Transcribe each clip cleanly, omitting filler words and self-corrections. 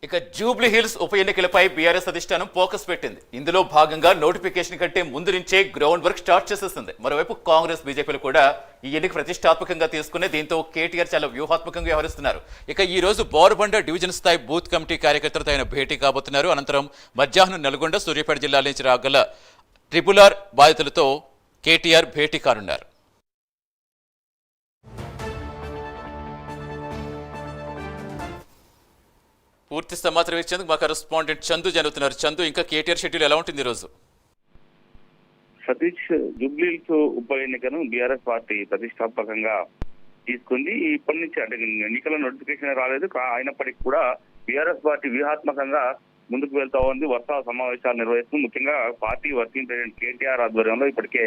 ఇక Jubilee hills ఉప ఎన్నికలపై బీఆర్ఎస్ అధిష్టానం ఫోకస్ పెట్టింది. ఇందులో భాగంగా నోటిఫికేషన్ కంటే ముందు నుంచే గ్రౌండ్ వర్క్ స్టార్ట్ చేసేస్తుంది. మరోవైపు కాంగ్రెస్ బీజేపీలు కూడా ఈ ఎన్నిక ప్రతిష్టాత్మకంగా తీసుకునే దీంతో కేటీఆర్ చాలా వ్యూహాత్మకంగా వ్యవహరిస్తున్నారు. ఇక ఈ రోజు బోర్బండ డివిజన్ స్థాయి బూత్ కమిటీ కార్యకర్తలతో ఆయన భేటీ కాబోతున్నారు. అనంతరం మధ్యాహ్నం నల్గొండ, సూర్యాపేట జిల్లాల నుంచి రాగల ట్రిపుల్ బాధితులతో కేటీఆర్ భేటీ కానున్నారు. పూర్తి సమాచారం ఇచ్చేందుకు మా కరెస్పాండెంట్ చందు జరుగుతున్నారు. చందు, ఇంకా కేటీఆర్ షెడ్యూల్ ఎలా ఉంటుంది ఈరోజు? సతీష్, జూబ్లీహిల్స్ ఉప ఎన్నికను బీఆర్ఎస్ పార్టీ ప్రతిష్టాత్మకంగా తీసుకుంది. ఇప్పటి నుంచి అంటే ఎన్నికల నోటిఫికేషన్ రాలేదు, అయినప్పటికీ కూడా బీఆర్ఎస్ పార్టీ వ్యూహాత్మకంగా ముందుకు వెళ్తా ఉంది. వరుస సమావేశాలు నిర్వహిస్తూ ముఖ్యంగా పార్టీ వర్కింగ్ ప్రెసిడెంట్ కేటీఆర్ ఆధ్వర్యంలో ఇప్పటికే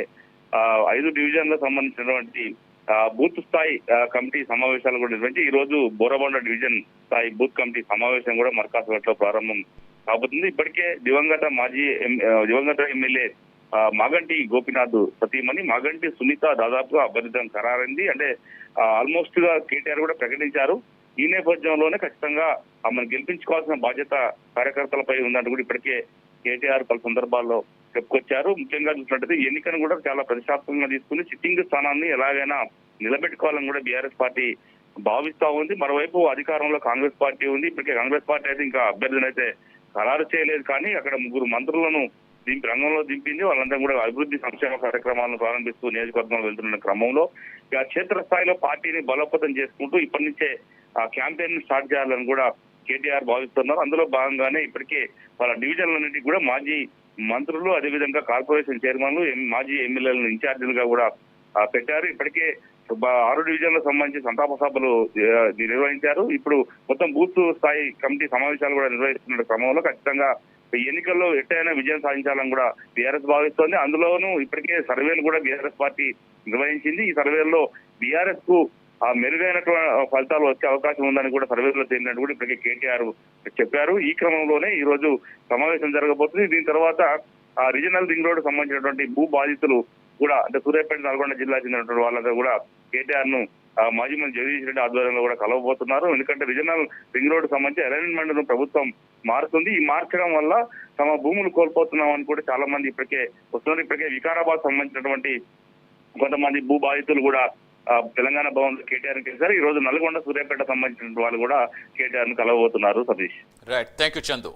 5 డివిజన్లకు సంబంధించినటువంటి బూత్ స్థాయి కమిటీ సమావేశాలు కూడా నిర్వహించి ఈ రోజు బోరబండ డివిజన్ స్థాయి బూత్ కమిటీ సమావేశం కూడా మర్కాసుపేటలో ప్రారంభం కాబోతుంది. ఇప్పటికే దివంగత ఎమ్మెల్యే మాగంటి గోపీనాథ్ సతీమణి మాగంటి సునీత దాదాపుగా అభ్యర్థితం ఖరారైంది. అంటే ఆల్మోస్ట్ గా కేటీఆర్ కూడా ప్రకటించారు. ఈ నేపథ్యంలోనే ఖచ్చితంగా ఆమెను గెలిపించుకోవాల్సిన బాధ్యత కార్యకర్తలపై ఉందంటూ కూడా ఇప్పటికే కేటీఆర్ పలు సందర్భాల్లో చెప్పుకొచ్చారు. ముఖ్యంగా చూసినట్టయితే ఎన్నికను కూడా చాలా ప్రతిష్టాత్మకంగా తీసుకుని సిట్టింగ్ స్థానాన్ని ఎలాగైనా నిలబెట్టుకోవాలని కూడా బీఆర్ఎస్ పార్టీ భావిస్తా ఉంది. మరోవైపు అధికారంలో కాంగ్రెస్ పార్టీ ఉంది. ఇప్పటికే కాంగ్రెస్ పార్టీ అయితే ఇంకా అభ్యర్థిని అయితే ఖరారు చేయలేదు, కానీ అక్కడ 3 మంత్రులను రంగంలో దింపింది. వాళ్ళంతా కూడా అభివృద్ధి సంక్షేమ కార్యక్రమాలను ప్రారంభిస్తూ నియోజకవర్గంలో వెళ్తున్న క్రమంలో ఇక క్షేత్రస్థాయిలో పార్టీని బలోపేతం చేసుకుంటూ ఇప్పటి నుంచే ఆ క్యాంపెయిన్ స్టార్ట్ చేయాలని కూడా కేటీఆర్ భావిస్తున్నారు. అందులో భాగంగానే ఇప్పటికే వాళ్ళ డివిజన్లన్నింటికి కూడా మాజీ మంత్రులు, అదేవిధంగా కార్పొరేషన్ చైర్మన్లు, మాజీ ఎమ్మెల్యేలను ఇన్ఛార్జీలుగా కూడా పెట్టారు. ఇప్పటికే 6 డివిజన్లకు సంబంధించి సంతాప సభలు నిర్వహించారు. ఇప్పుడు మొత్తం బూత్ స్థాయి కమిటీ సమావేశాలు కూడా నిర్వహిస్తున్న క్రమంలో ఖచ్చితంగా ఎన్నికల్లో ఎట్టైనా విజయం సాధించాలని కూడా బీఆర్ఎస్ భావిస్తోంది. అందులోనూ ఇప్పటికే సర్వేలు కూడా బీఆర్ఎస్ పార్టీ నిర్వహించింది. ఈ సర్వేల్లో బీఆర్ఎస్ కు మెరుగైన ఫలితాలు వచ్చే అవకాశం ఉందని కూడా సర్వేలో తేలినట్టు కూడా ఇప్పటికే కేటీఆర్ చెప్పారు. ఈ క్రమంలోనే ఈ రోజు సమావేశం జరగబోతుంది. దీని తర్వాత రీజనల్ రింగ్ రోడ్ సంబంధించినటువంటి భూ బాధితులు కూడా అంటే సూర్యాపేట, నల్గొండ జిల్లా చెందినటువంటి వాళ్ళంతా కూడా కేటీఆర్ ను మాజీ మంత్రి జగదీష్ రెడ్డి ఆధ్వర్యంలో కూడా కలవబోతున్నారు. ఎందుకంటే రీజనల్ రింగ్ రోడ్ సంబంధించి అలైన్మెంట్ ను ప్రభుత్వం మారుతుంది. ఈ మార్చడం వల్ల తమ భూములు కోల్పోతున్నామని కూడా చాలా మంది ఇప్పటికే వస్తున్నారు. ఇప్పటికే వికారాబాద్ సంబంధించినటువంటి కొంతమంది భూ బాధితులు కూడా తెలంగాణ భవన్ లో కేటీఆర్ కలిశారు. ఈ రోజు నల్గొండ, సూర్యాపేట సంబంధించిన వాళ్ళు కూడా కేటీఆర్ ను కలవబోతున్నారు. Satish, right, thank you Chandu.